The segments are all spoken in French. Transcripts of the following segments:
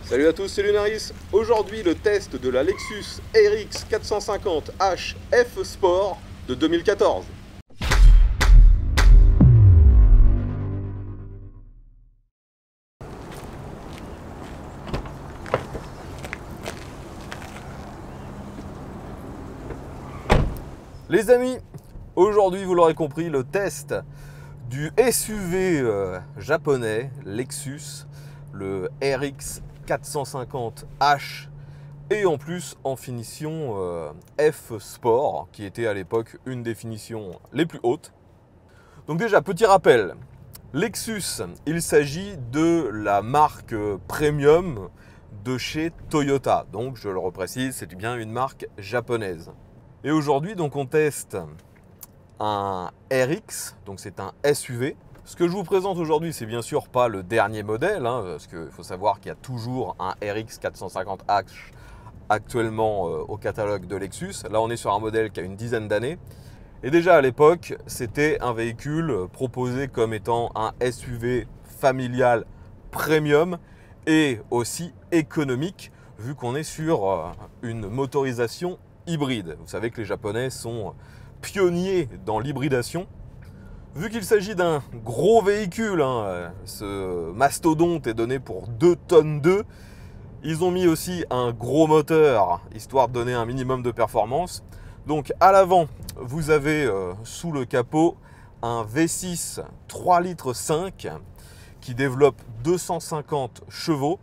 Salut à tous, c'est Lunaris. Aujourd'hui, le test de la Lexus RX 450h F Sport de 2014. Les amis, aujourd'hui, vous l'aurez compris, le test du SUV japonais Lexus, le RX 450h, et en plus en finition F Sport, qui était à l'époque une des finitions les plus hautes. Donc déjà, petit rappel, Lexus, il s'agit de la marque premium de chez Toyota. Donc je le reprécise, c'est bien une marque japonaise. Et aujourd'hui, donc on teste un RX, donc c'est un SUV. Ce que je vous présente aujourd'hui, c'est bien sûr pas le dernier modèle, parce qu'il faut savoir qu'il y a toujours un RX 450h actuellement au catalogue de Lexus. Là, on est sur un modèle qui a une dizaine d'années. Et déjà à l'époque, c'était un véhicule proposé comme étant un SUV familial premium et aussi économique, vu qu'on est sur une motorisation hybride. Vous savez que les Japonais sont pionniers dans l'hybridation. Vu qu'il s'agit d'un gros véhicule, ce mastodonte est donné pour 2 tonnes 2. Ils ont mis aussi un gros moteur, histoire de donner un minimum de performance. Donc à l'avant, vous avez sous le capot un V6 3,5 litres qui développe 250 chevaux.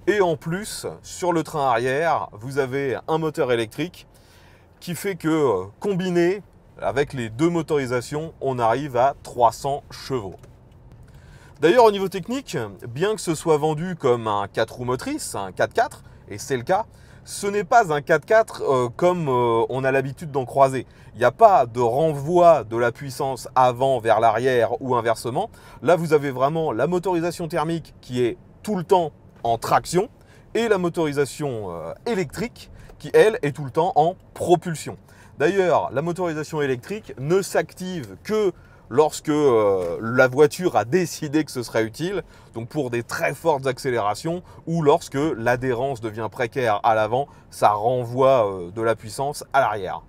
Et en plus, sur le train arrière, vous avez un moteur électrique qui fait que combiné avec les deux motorisations, on arrive à 300 chevaux. D'ailleurs, au niveau technique, bien que ce soit vendu comme un 4 roues motrices, un 4x4, et c'est le cas, ce n'est pas un 4x4 comme on a l'habitude d'en croiser. Il n'y a pas de renvoi de la puissance avant vers l'arrière ou inversement. Là, vous avez vraiment la motorisation thermique qui est tout le temps en traction et la motorisation électrique qui, elle, est tout le temps en propulsion. D'ailleurs, la motorisation électrique ne s'active que lorsque la voiture a décidé que ce serait utile, donc pour des très fortes accélérations ou lorsque l'adhérence devient précaire à l'avant, ça renvoie de la puissance à l'arrière.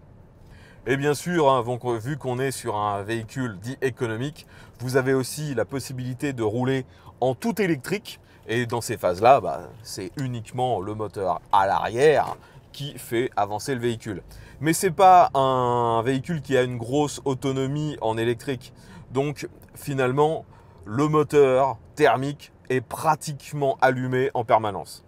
Et bien sûr, vu qu'on est sur un véhicule dit économique, vous avez aussi la possibilité de rouler en tout électrique. Et dans ces phases-là, c'est uniquement le moteur à l'arrière qui fait avancer le véhicule. Mais ce n'est pas un véhicule qui a une grosse autonomie en électrique. Donc finalement, le moteur thermique est pratiquement allumé en permanence.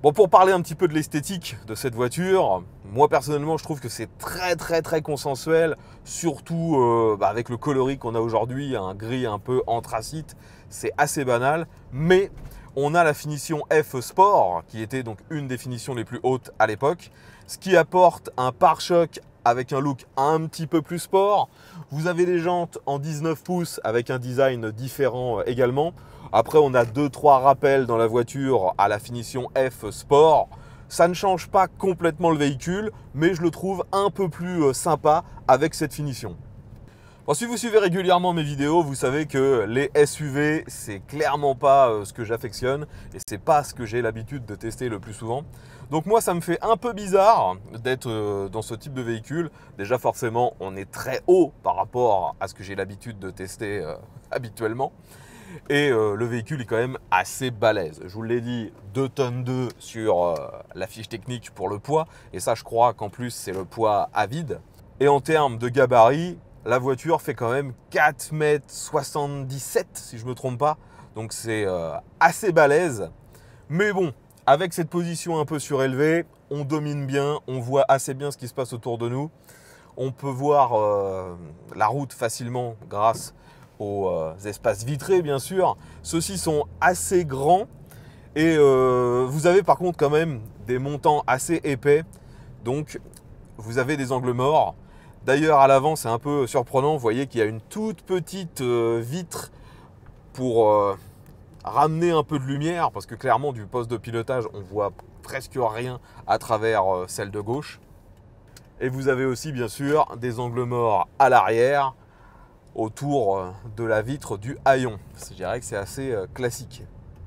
Bon, pour parler un petit peu de l'esthétique de cette voiture, moi personnellement je trouve que c'est très consensuel, surtout avec le coloris qu'on a aujourd'hui, un gris un peu anthracite, c'est assez banal, mais on a la finition F Sport, qui était donc une des finitions les plus hautes à l'époque, ce qui apporte un pare-choc avec un look un petit peu plus sport. Vous avez des jantes en 19 pouces avec un design différent également. Après, on a 2-3 rappels dans la voiture à la finition F Sport. Ça ne change pas complètement le véhicule, mais je le trouve un peu plus sympa avec cette finition. Bon, si vous suivez régulièrement mes vidéos, vous savez que les SUV, c'est clairement pas ce que j'affectionne et c'est pas ce que j'ai l'habitude de tester le plus souvent. Donc moi, ça me fait un peu bizarre d'être dans ce type de véhicule. Déjà, forcément, on est très haut par rapport à ce que j'ai l'habitude de tester habituellement. Et le véhicule est quand même assez balèze. Je vous l'ai dit, 2 tonnes 2 sur la fiche technique pour le poids. Et ça, je crois qu'en plus, c'est le poids à vide. Et en termes de gabarit, la voiture fait quand même 4,77 m si je ne me trompe pas. Donc c'est assez balèze. Mais bon, avec cette position un peu surélevée, on domine bien, on voit assez bien ce qui se passe autour de nous. On peut voir la route facilement grâce aux espaces vitrés, bien sûr. Ceux-ci sont assez grands et vous avez par contre quand même des montants assez épais. Donc vous avez des angles morts. D'ailleurs, à l'avant, c'est un peu surprenant. Vous voyez qu'il y a une toute petite vitre pour ramener un peu de lumière, parce que clairement, du poste de pilotage, on voit presque rien à travers celle de gauche. Et vous avez aussi, bien sûr, des angles morts à l'arrière, autour de la vitre du haillon. Je dirais que c'est assez classique.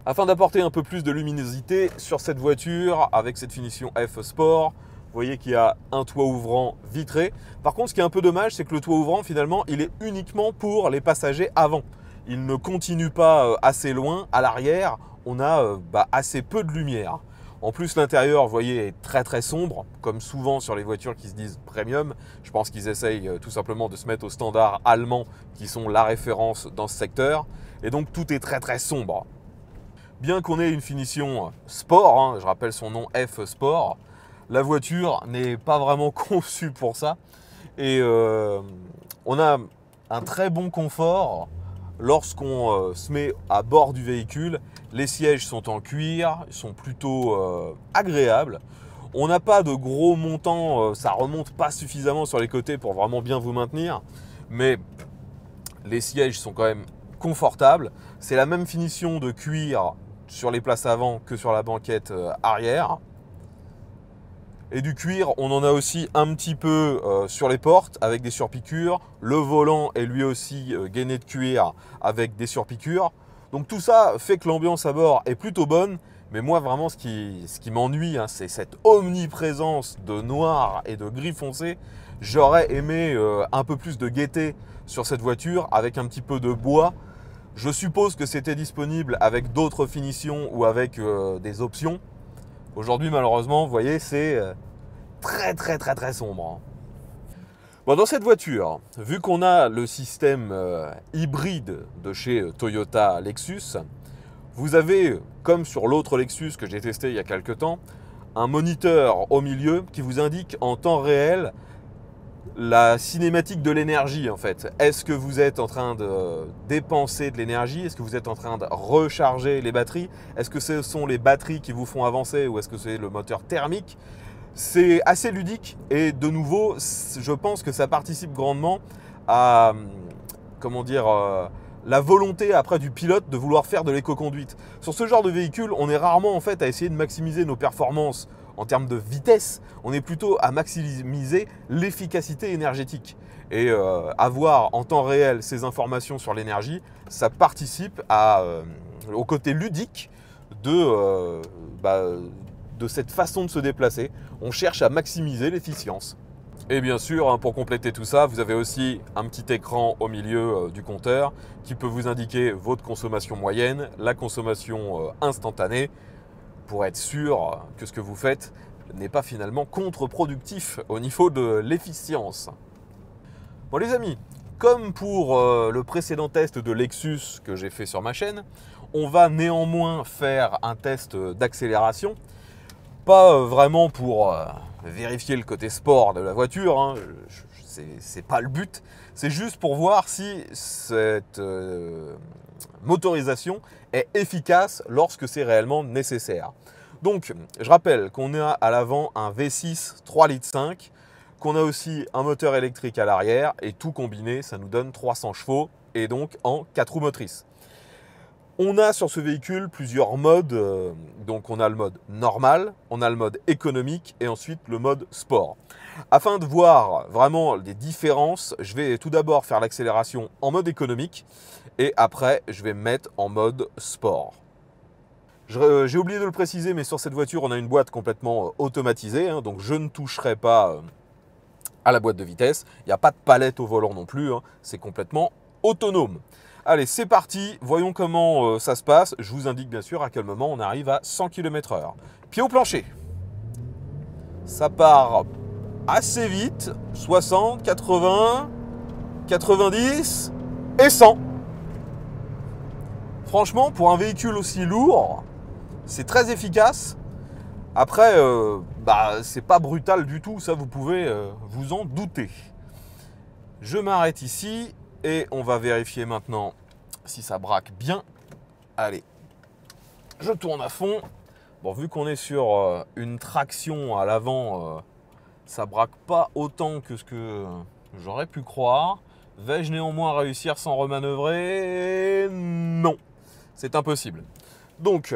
Afin d'apporter un peu plus de luminosité sur cette voiture, avec cette finition F Sport, vous voyez qu'il y a un toit ouvrant vitré. Par contre, ce qui est un peu dommage, c'est que le toit ouvrant, finalement, il est uniquement pour les passagers avant. Il ne continue pas assez loin. À l'arrière, on a assez peu de lumière. En plus, l'intérieur, vous voyez, est très très sombre, comme souvent sur les voitures qui se disent premium. Je pense qu'ils essayent tout simplement de se mettre aux standards allemands qui sont la référence dans ce secteur. Et donc, tout est très très sombre. Bien qu'on ait une finition sport, hein, je rappelle son nom F Sport, la voiture n'est pas vraiment conçue pour ça. Et on a un très bon confort lorsqu'on se met à bord du véhicule. Les sièges sont en cuir, ils sont plutôt agréables. On n'a pas de gros montants, ça remonte pas suffisamment sur les côtés pour vraiment bien vous maintenir. Mais les sièges sont quand même confortables. C'est la même finition de cuir sur les places avant que sur la banquette arrière. Et du cuir, on en a aussi un petit peu sur les portes avec des surpiqûres. Le volant est lui aussi gainé de cuir avec des surpiqûres. Donc tout ça fait que l'ambiance à bord est plutôt bonne. Mais moi vraiment ce qui m'ennuie, hein, c'est cette omniprésence de noir et de gris foncé. J'aurais aimé un peu plus de gaieté sur cette voiture avec un petit peu de bois. Je suppose que c'était disponible avec d'autres finitions ou avec des options. Aujourd'hui, malheureusement, vous voyez, c'est très sombre. Bon, dans cette voiture, vu qu'on a le système hybride de chez Toyota Lexus, vous avez, comme sur l'autre Lexus que j'ai testé il y a quelques temps, un moniteur au milieu qui vous indique en temps réel la cinématique de l'énergie en fait. Est-ce que vous êtes en train de dépenser de l'énergie? Est-ce que vous êtes en train de recharger les batteries? Est-ce que ce sont les batteries qui vous font avancer ou est-ce que c'est le moteur thermique? C'est assez ludique et de nouveau, je pense que ça participe grandement à comment dire, la volonté après du pilote de vouloir faire de l'éco-conduite. Sur ce genre de véhicule, on est rarement en fait à essayer de maximiser nos performances en termes de vitesse, on est plutôt à maximiser l'efficacité énergétique. Et avoir en temps réel ces informations sur l'énergie, ça participe au côté ludique de cette façon de se déplacer. On cherche à maximiser l'efficience. Et bien sûr, hein, pour compléter tout ça, vous avez aussi un petit écran au milieu du compteur qui peut vous indiquer votre consommation moyenne, la consommation instantanée, pour être sûr que ce que vous faites n'est pas finalement contre-productif au niveau de l'efficience. Bon les amis, comme pour le précédent test de Lexus que j'ai fait sur ma chaîne, on va néanmoins faire un test d'accélération. Pas vraiment pour vérifier le côté sport de la voiture, hein, c'est pas le but, c'est juste pour voir si cette motorisation est efficace lorsque c'est réellement nécessaire. Donc, je rappelle qu'on a à l'avant un V6 3,5 litres, qu'on a aussi un moteur électrique à l'arrière et tout combiné, ça nous donne 300 chevaux et donc en 4 roues motrices. On a sur ce véhicule plusieurs modes, donc on a le mode normal, on a le mode économique et ensuite le mode sport. Afin de voir vraiment les différences, je vais tout d'abord faire l'accélération en mode économique et après je vais me mettre en mode sport. J'ai oublié de le préciser, mais sur cette voiture on a une boîte complètement automatisée, hein, donc je ne toucherai pas à la boîte de vitesse. Il n'y a pas de palette au volant non plus, hein, c'est complètement autonome. Allez, c'est parti, voyons comment ça se passe. Je vous indique bien sûr à quel moment on arrive à 100 km/h. Pied au plancher. Ça part assez vite, 60, 80, 90 et 100. Franchement, pour un véhicule aussi lourd, c'est très efficace. Après, c'est pas brutal du tout, ça vous pouvez vous en douter. Je m'arrête ici. Et on va vérifier maintenant si ça braque bien. Allez, je tourne à fond. Bon, vu qu'on est sur une traction à l'avant, ça braque pas autant que ce que j'aurais pu croire. Vais-je néanmoins réussir sans remanœuvrer? Non, c'est impossible. Donc,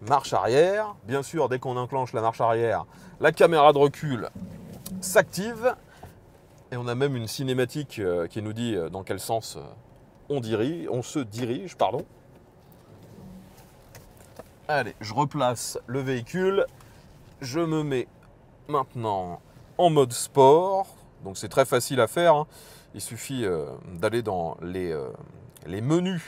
marche arrière. Bien sûr, dès qu'on enclenche la marche arrière, la caméra de recul s'active. Et on a même une cinématique qui nous dit dans quel sens on se dirige. Pardon. Allez, je replace le véhicule. Je me mets maintenant en mode sport. Donc c'est très facile à faire, hein. Il suffit d'aller dans les menus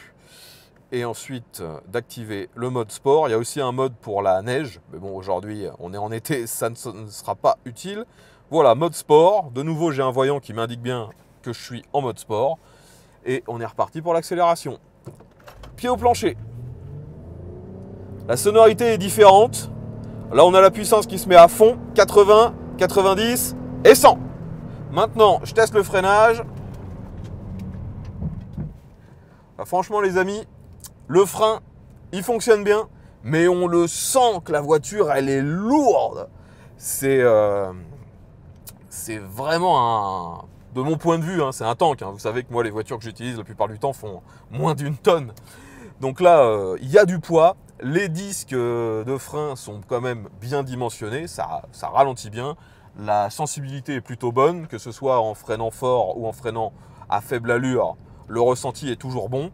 et ensuite d'activer le mode sport. Il y a aussi un mode pour la neige. Mais bon, aujourd'hui, on est en été, ça ne sera pas utile. Voilà, mode sport. De nouveau, j'ai un voyant qui m'indique bien que je suis en mode sport. Et on est reparti pour l'accélération. Pied au plancher. La sonorité est différente. Là, on a la puissance qui se met à fond. 80, 90 et 100. Maintenant, je teste le freinage. Franchement, les amis, le frein, il fonctionne bien. Mais on le sent que la voiture, elle est lourde. C'est vraiment de mon point de vue, hein, c'est un tank. Hein. Vous savez que moi, les voitures que j'utilise la plupart du temps font moins d'1 tonne. Donc là, il y a du poids. Les disques de frein sont quand même bien dimensionnés. Ça ralentit bien. La sensibilité est plutôt bonne, que ce soit en freinant fort ou en freinant à faible allure. Le ressenti est toujours bon.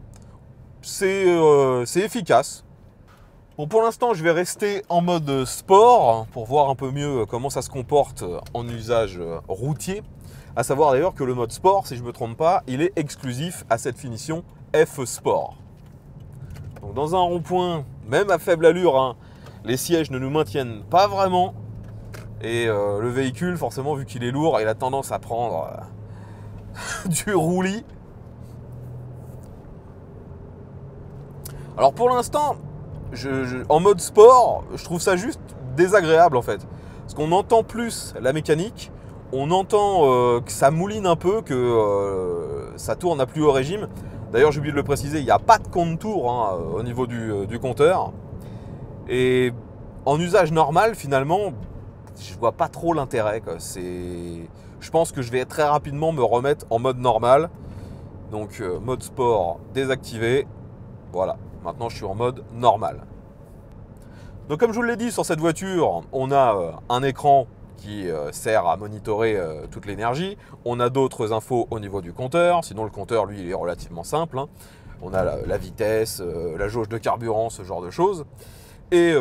C'est efficace. Bon, pour l'instant, je vais rester en mode sport pour voir un peu mieux comment ça se comporte en usage routier. À savoir d'ailleurs que le mode sport, si je ne me trompe pas, il est exclusif à cette finition F Sport. Donc dans un rond-point, même à faible allure, hein, les sièges ne nous maintiennent pas vraiment. Et le véhicule, forcément, vu qu'il est lourd, il a tendance à prendre du roulis. Alors pour l'instant, en mode sport, je trouve ça juste désagréable en fait. Parce qu'on entend plus la mécanique, on entend que ça mouline un peu, que ça tourne à plus haut régime. D'ailleurs, j'ai oublié de le préciser, il n'y a pas de compte-tour hein, au niveau du compteur. Et en usage normal, finalement, je vois pas trop l'intérêt. Je pense que je vais très rapidement me remettre en mode normal. Donc, mode sport désactivé. Voilà, maintenant je suis en mode normal. Donc, comme je vous l'ai dit, sur cette voiture, on a un écran qui sert à monitorer toute l'énergie. On a d'autres infos au niveau du compteur. Sinon, le compteur, lui, il est relativement simple, hein. On a la vitesse, la jauge de carburant, ce genre de choses. Et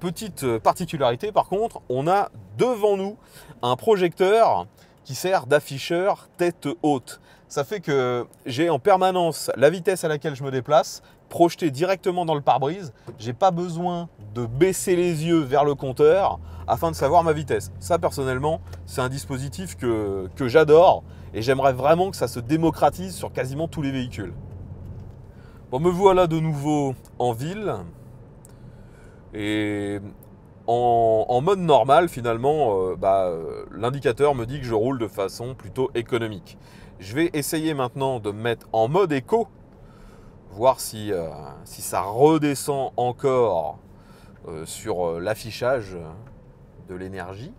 petite particularité, par contre, on a devant nous un projecteur qui sert d'afficheur tête haute. Ça fait que j'ai en permanence la vitesse à laquelle je me déplace projetée directement dans le pare-brise. Je n'ai pas besoin de baisser les yeux vers le compteur afin de savoir ma vitesse. Ça, personnellement, c'est un dispositif que j'adore et j'aimerais vraiment que ça se démocratise sur quasiment tous les véhicules. Bon, me voilà de nouveau en ville et en mode normal, finalement, l'indicateur me dit que je roule de façon plutôt économique. Je vais essayer maintenant de me mettre en mode éco, voir si ça redescend encore sur l'affichage de l'énergie.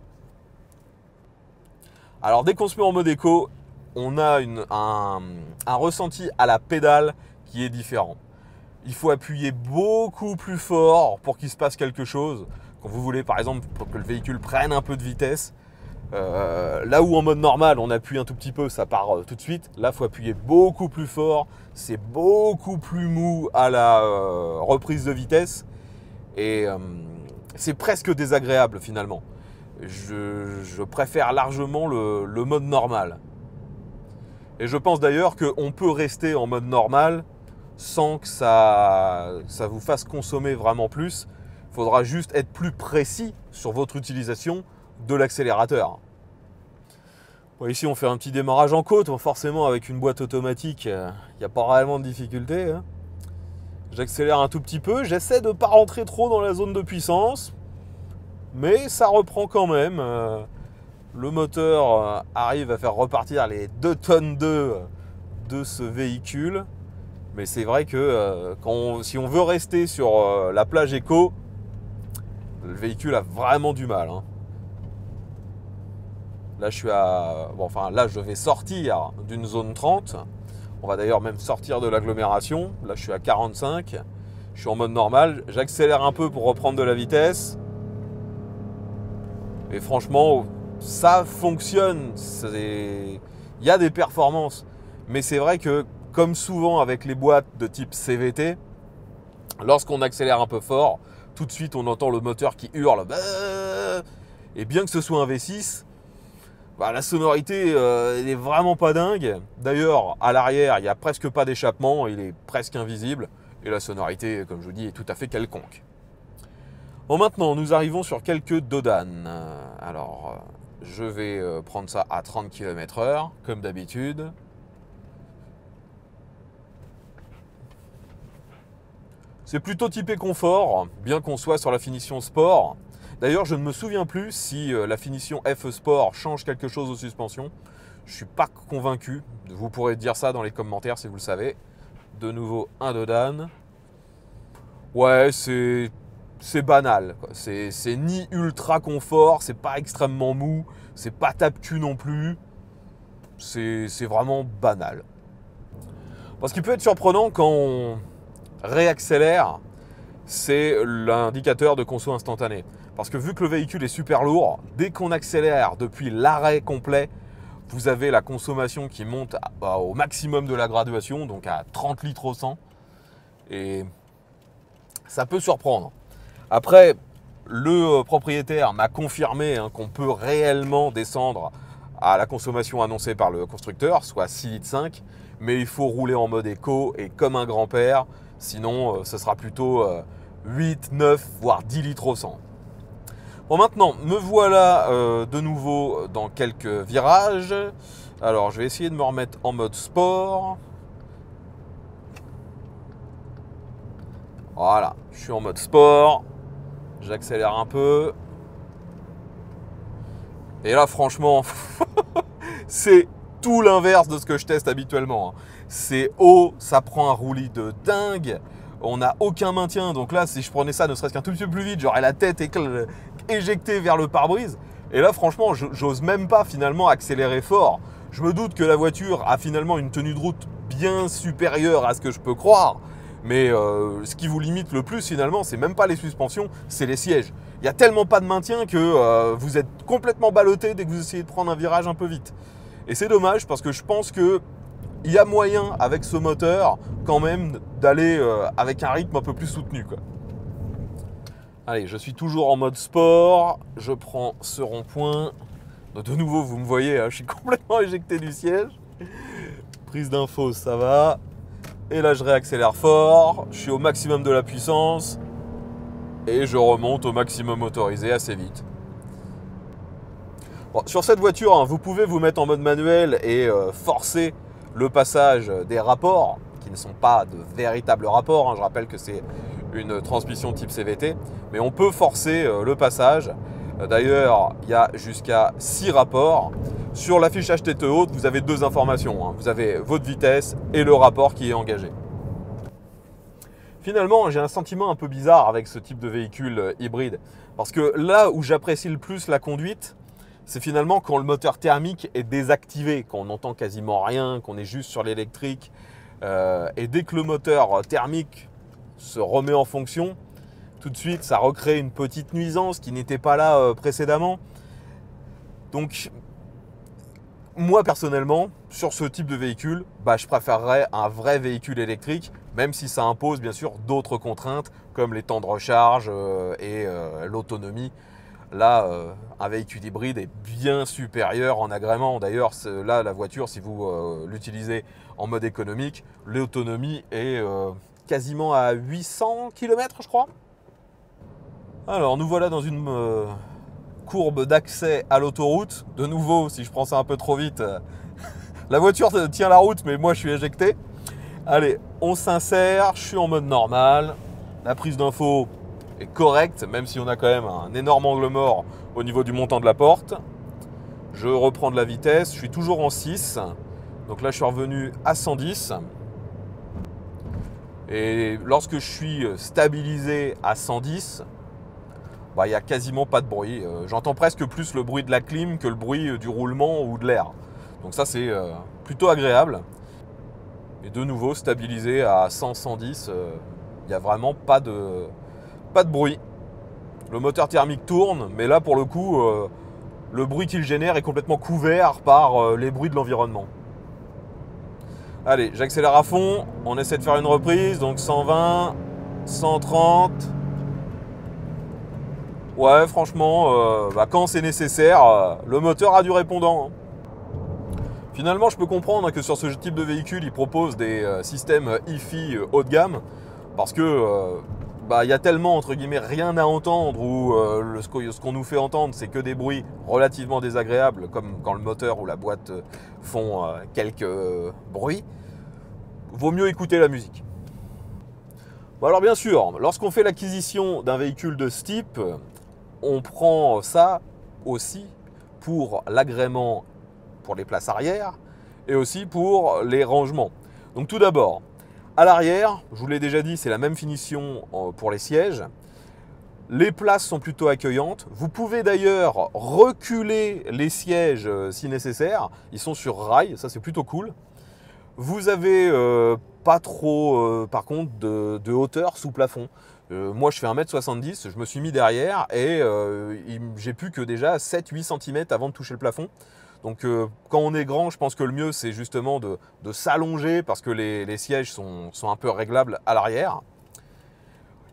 Alors dès qu'on se met en mode éco, on a un ressenti à la pédale qui est différent. Il faut appuyer beaucoup plus fort pour qu'il se passe quelque chose. Quand vous voulez par exemple pour que le véhicule prenne un peu de vitesse, là où en mode normal on appuie un tout petit peu, ça part tout de suite. Là il faut appuyer beaucoup plus fort, c'est beaucoup plus mou à la reprise de vitesse et c'est presque désagréable finalement. Je préfère largement le mode normal. Et je pense d'ailleurs qu'on peut rester en mode normal sans que ça vous fasse consommer vraiment plus. Il faudra juste être plus précis sur votre utilisation de l'accélérateur. Bon, ici, on fait un petit démarrage en côte. Forcément, avec une boîte automatique, il n'y a pas réellement de difficulté, hein. J'accélère un tout petit peu. J'essaie de ne pas rentrer trop dans la zone de puissance. Mais ça reprend quand même. Le moteur arrive à faire repartir les 2 tonnes de ce véhicule. Mais c'est vrai que si on veut rester sur la plage éco, le véhicule a vraiment du mal, hein. Là, je vais sortir d'une zone 30. On va d'ailleurs même sortir de l'agglomération. Là, je suis à 45. Je suis en mode normal. J'accélère un peu pour reprendre de la vitesse. Et franchement, ça fonctionne. Il y a des performances. Mais c'est vrai que, comme souvent avec les boîtes de type CVT, lorsqu'on accélère un peu fort, tout de suite on entend le moteur qui hurle. Et bien que ce soit un V6, bah, la sonorité elle est vraiment pas dingue. D'ailleurs, à l'arrière, il n'y a presque pas d'échappement, il est presque invisible. Et la sonorité, comme je vous dis, est tout à fait quelconque. Bon, maintenant, nous arrivons sur quelques dodanes. Alors, je vais prendre ça à 30 km/h, comme d'habitude. C'est plutôt typé confort, bien qu'on soit sur la finition sport. D'ailleurs, je ne me souviens plus si la finition F Sport change quelque chose aux suspensions. Je ne suis pas convaincu. Vous pourrez dire ça dans les commentaires si vous le savez. De nouveau, un dodane. Ouais, c'est banal. C'est ni ultra confort, c'est pas extrêmement mou, c'est pas tape-cul non plus. C'est vraiment banal. Parce qu'il peut être surprenant quand on réaccélère, c'est l'indicateur de conso instantané. Parce que vu que le véhicule est super lourd, dès qu'on accélère depuis l'arrêt complet, vous avez la consommation qui monte au maximum de la graduation, donc à 30 litres au 100. Et ça peut surprendre. Après, le propriétaire m'a confirmé qu'on peut réellement descendre à la consommation annoncée par le constructeur, soit 6,5 litres, mais il faut rouler en mode éco et comme un grand-père, sinon ce sera plutôt 8, 9, voire 10 litres au 100. Bon, maintenant, me voilà de nouveau dans quelques virages. Alors, je vais essayer de me remettre en mode sport. Voilà, je suis en mode sport. J'accélère un peu. Et là, franchement, c'est tout l'inverse de ce que je teste habituellement. C'est haut, ça prend un roulis de dingue. On n'a aucun maintien. Donc là, si je prenais ça ne serait-ce qu'un tout petit peu plus vite, j'aurais la tête éjectée vers le pare-brise. Et là, franchement, j'ose même pas finalement accélérer fort. Je me doute que la voiture a finalement une tenue de route bien supérieure à ce que je peux croire. Mais ce qui vous limite le plus finalement, c'est même pas les suspensions, c'est les sièges. Il n'y a tellement pas de maintien que vous êtes complètement ballotté dès que vous essayez de prendre un virage un peu vite. Et c'est dommage parce que je pense qu'il y a moyen avec ce moteur quand même d'aller avec un rythme un peu plus soutenu, quoi. Allez, je suis toujours en mode sport, je prends ce rond-point. De nouveau, vous me voyez, hein, je suis complètement éjecté du siège. Prise d'info, ça va. Et là, je réaccélère fort, je suis au maximum de la puissance et je remonte au maximum autorisé assez vite. Bon, sur cette voiture, hein, vous pouvez vous mettre en mode manuel et forcer le passage des rapports, qui ne sont pas de véritables rapports. Hein. Je rappelle que c'est une transmission type CVT, mais on peut forcer le passage. D'ailleurs, il y a jusqu'à 6 rapports. Sur l'affichage tête haute, vous avez 2 informations. Hein. Vous avez votre vitesse et le rapport qui est engagé. Finalement, j'ai un sentiment un peu bizarre avec ce type de véhicule hybride. Parce que là où j'apprécie le plus la conduite, c'est finalement quand le moteur thermique est désactivé, qu'on n'entend quasiment rien, qu'on est juste sur l'électrique. Et dès que le moteur thermique se remet en fonction, tout de suite, ça recrée une petite nuisance qui n'était pas là précédemment. Donc, moi personnellement, sur ce type de véhicule, je préférerais un vrai véhicule électrique, même si ça impose bien sûr d'autres contraintes comme les temps de recharge et l'autonomie. Là, un véhicule hybride est bien supérieur en agrément. D'ailleurs, là, la voiture, si vous l'utilisez en mode économique, l'autonomie est quasiment à 800 km, je crois. Alors, nous voilà dans une courbe d'accès à l'autoroute. De nouveau, si je prends ça un peu trop vite, la voiture tient la route, mais moi, je suis éjecté. Allez, on s'insère, je suis en mode normal. La prise d'info est correcte, même si on a quand même un énorme angle mort au niveau du montant de la porte. Je reprends de la vitesse, je suis toujours en 6. Donc là, je suis revenu à 110. Et lorsque je suis stabilisé à 110, il n'y a quasiment pas de bruit. J'entends presque plus le bruit de la clim que le bruit du roulement ou de l'air. Donc ça, c'est plutôt agréable. Et de nouveau, stabilisé à 100-110, il n'y a vraiment pas de bruit. Le moteur thermique tourne, mais là, pour le coup, le bruit qu'il génère est complètement couvert par les bruits de l'environnement. Allez, j'accélère à fond. On essaie de faire une reprise. Donc 120, 130. Ouais, franchement, quand c'est nécessaire, le moteur a du répondant, hein. Finalement, je peux comprendre que sur ce type de véhicule, ils proposent des systèmes hi-fi haut de gamme, parce que il y a tellement entre guillemets rien à entendre, ou ce qu'on nous fait entendre, c'est que des bruits relativement désagréables, comme quand le moteur ou la boîte font quelques bruits. Vaut mieux écouter la musique. Bon, alors bien sûr, lorsqu'on fait l'acquisition d'un véhicule de ce type, on prend ça aussi pour l'agrément pour les places arrière et aussi pour les rangements. Donc tout d'abord, à l'arrière, je vous l'ai déjà dit, c'est la même finition pour les sièges. Les places sont plutôt accueillantes. Vous pouvez d'ailleurs reculer les sièges si nécessaire. Ils sont sur rail, ça c'est plutôt cool. Vous avez pas trop par contre de hauteur sous plafond. Moi je fais 1m70, je me suis mis derrière et j'ai plus que déjà 7-8 cm avant de toucher le plafond. Donc quand on est grand, je pense que le mieux c'est justement de s'allonger parce que les sièges sont un peu réglables à l'arrière.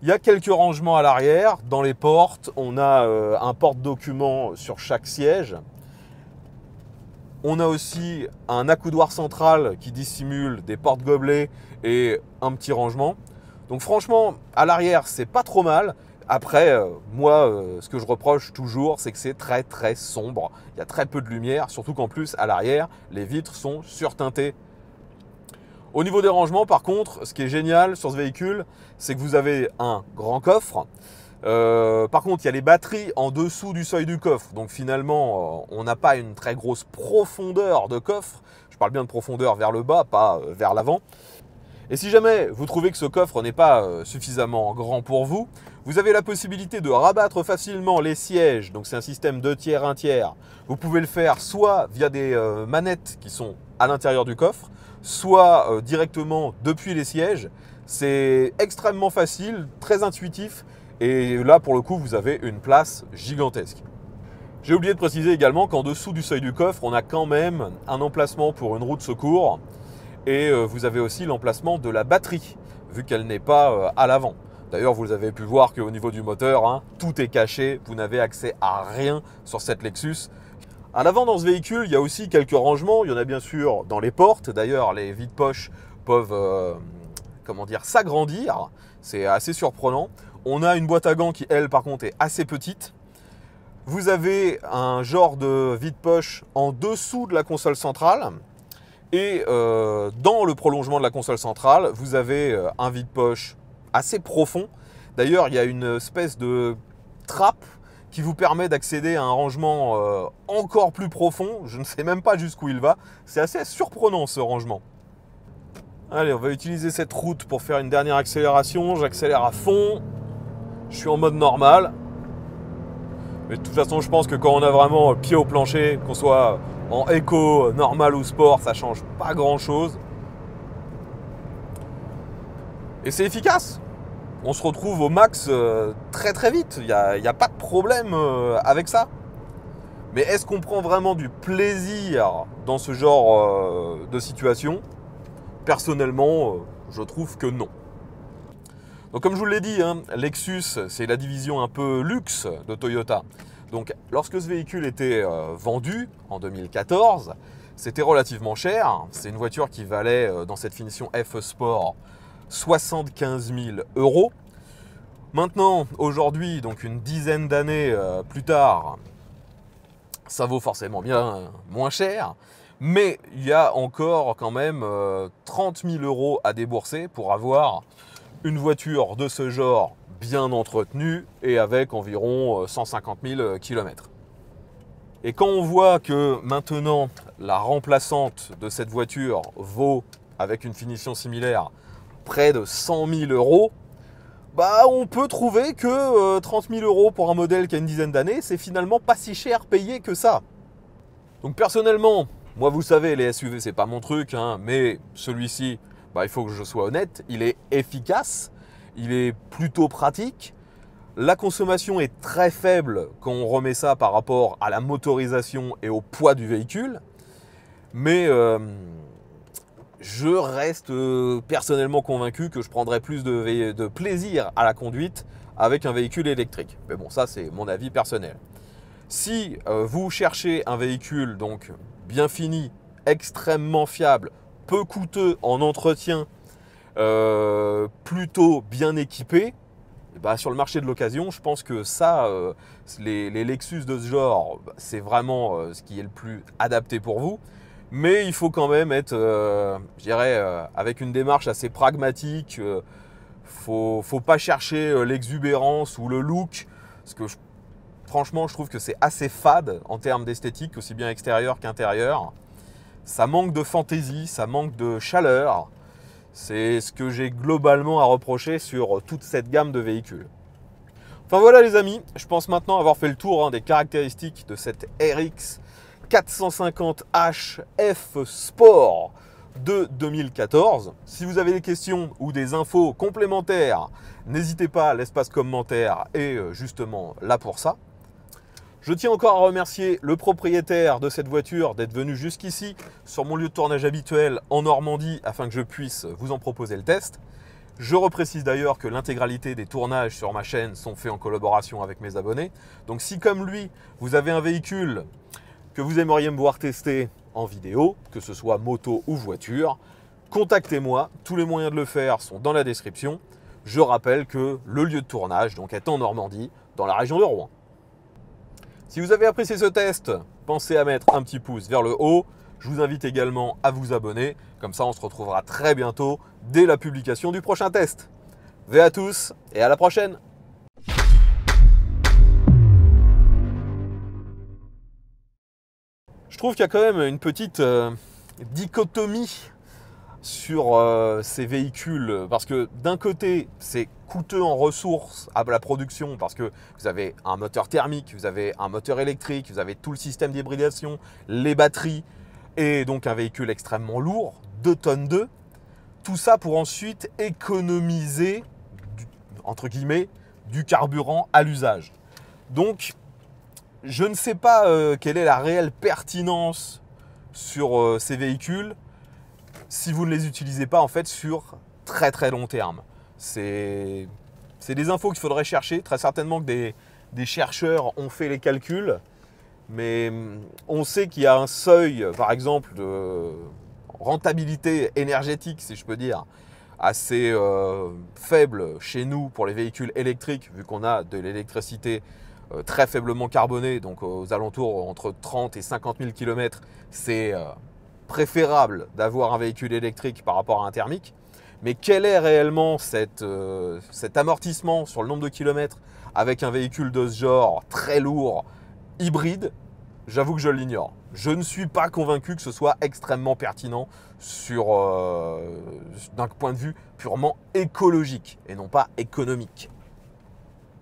Il y a quelques rangements à l'arrière. Dans les portes, on a un porte-documents sur chaque siège. On a aussi un accoudoir central qui dissimule des porte-gobelets et un petit rangement. Donc franchement, à l'arrière, c'est pas trop mal. Après, moi, ce que je reproche toujours, c'est que c'est très très sombre. Il y a très peu de lumière, surtout qu'en plus, à l'arrière, les vitres sont surteintées. Au niveau des rangements, par contre, ce qui est génial sur ce véhicule, c'est que vous avez un grand coffre. Par contre, il y a les batteries en dessous du seuil du coffre. Donc finalement, on n'a pas une très grosse profondeur de coffre. Je parle bien de profondeur vers le bas, pas vers l'avant. Et si jamais vous trouvez que ce coffre n'est pas suffisamment grand pour vous, vous avez la possibilité de rabattre facilement les sièges. Donc c'est un système 2 tiers, 1 tiers. Vous pouvez le faire soit via des manettes qui sont à l'intérieur du coffre, soit directement depuis les sièges. C'est extrêmement facile, très intuitif. Et là, pour le coup, vous avez une place gigantesque. J'ai oublié de préciser également qu'en dessous du seuil du coffre, on a quand même un emplacement pour une roue de secours. Et vous avez aussi l'emplacement de la batterie, vu qu'elle n'est pas à l'avant. D'ailleurs, vous avez pu voir qu'au niveau du moteur, hein, tout est caché. Vous n'avez accès à rien sur cette Lexus. À l'avant, dans ce véhicule, il y a aussi quelques rangements. Il y en a bien sûr dans les portes. D'ailleurs, les vides-poches peuvent s'agrandir. C'est assez surprenant. On a une boîte à gants qui, elle, par contre, est assez petite. Vous avez un genre de vide-poche en dessous de la console centrale. Et dans le prolongement de la console centrale, vous avez un vide-poche assez profond. D'ailleurs, il y a une espèce de trappe qui vous permet d'accéder à un rangement encore plus profond. Je ne sais même pas jusqu'où il va. C'est assez surprenant ce rangement. Allez, on va utiliser cette route pour faire une dernière accélération. J'accélère à fond. Je suis en mode normal. Mais de toute façon, je pense que quand on a vraiment pied au plancher, qu'on soit en éco, normal ou sport, ça change pas grand chose. Et c'est efficace. On se retrouve au max très très vite. Il n'y a pas de problème avec ça. Mais est-ce qu'on prend vraiment du plaisir dans ce genre de situation? Personnellement, je trouve que non. Donc comme je vous l'ai dit, hein, Lexus, c'est la division un peu luxe de Toyota. Donc lorsque ce véhicule était vendu en 2014, c'était relativement cher. C'est une voiture qui valait dans cette finition F Sport 75 000 €. Maintenant, aujourd'hui, donc une dizaine d'années plus tard, ça vaut forcément bien moins cher. Mais il y a encore quand même 30 000 € à débourser pour avoir une voiture de ce genre bien entretenue et avec environ 150 000 km. Et quand on voit que maintenant la remplaçante de cette voiture vaut, avec une finition similaire, près de 100 000 €, on peut trouver que 30 000 € pour un modèle qui a une dizaine d'années, c'est finalement pas si cher payé que ça. Donc personnellement, moi vous savez, les SUV c'est pas mon truc, hein, mais celui-ci, il faut que je sois honnête, il est efficace, il est plutôt pratique. La consommation est très faible quand on remet ça par rapport à la motorisation et au poids du véhicule. Mais je reste personnellement convaincu que je prendrais plus de plaisir à la conduite avec un véhicule électrique. Mais bon, ça c'est mon avis personnel. Si vous cherchez un véhicule donc bien fini, extrêmement fiable, peu coûteux en entretien, plutôt bien équipé, bah, sur le marché de l'occasion, je pense que ça, les Lexus de ce genre, c'est vraiment ce qui est le plus adapté pour vous. Mais il faut quand même être, je dirais, avec une démarche assez pragmatique. Faut pas chercher l'exubérance ou le look, parce que franchement, je trouve que c'est assez fade en termes d'esthétique, aussi bien extérieur qu'intérieur. Ça manque de fantaisie, ça manque de chaleur. C'est ce que j'ai globalement à reprocher sur toute cette gamme de véhicules. Enfin voilà les amis, je pense maintenant avoir fait le tour des caractéristiques de cette RX 450h F Sport de 2014. Si vous avez des questions ou des infos complémentaires, n'hésitez pas, l'espace commentaire est justement là pour ça. Je tiens encore à remercier le propriétaire de cette voiture d'être venu jusqu'ici sur mon lieu de tournage habituel en Normandie afin que je puisse vous en proposer le test. Je reprécise d'ailleurs que l'intégralité des tournages sur ma chaîne sont faits en collaboration avec mes abonnés. Donc si comme lui, vous avez un véhicule que vous aimeriez me voir tester en vidéo, que ce soit moto ou voiture, contactez-moi. Tous les moyens de le faire sont dans la description. Je rappelle que le lieu de tournage donc, est en Normandie, dans la région de Rouen. Si vous avez apprécié ce test, pensez à mettre un petit pouce vers le haut. Je vous invite également à vous abonner. Comme ça, on se retrouvera très bientôt dès la publication du prochain test. Ve à tous et à la prochaine. Je trouve qu'il y a quand même une petite dichotomie sur ces véhicules, parce que d'un côté c'est coûteux en ressources à la production parce que vous avez un moteur thermique, vous avez un moteur électrique, vous avez tout le système d'hybridation, les batteries et donc un véhicule extrêmement lourd, 2 tonnes 2, tout ça pour ensuite économiser entre guillemets du carburant à l'usage. Donc je ne sais pas quelle est la réelle pertinence sur ces véhicules si vous ne les utilisez pas en fait sur très très long terme. C'est des infos qu'il faudrait chercher. Très certainement que des chercheurs ont fait les calculs, mais on sait qu'il y a un seuil, par exemple, de rentabilité énergétique, si je peux dire, assez faible chez nous pour les véhicules électriques, vu qu'on a de l'électricité très faiblement carbonée, donc aux alentours entre 30 et 50 000 km, c'est préférable d'avoir un véhicule électrique par rapport à un thermique. Mais quel est réellement cet amortissement sur le nombre de kilomètres avec un véhicule de ce genre très lourd, hybride? J'avoue que je l'ignore. Je ne suis pas convaincu que ce soit extrêmement pertinent d'un point de vue purement écologique et non pas économique.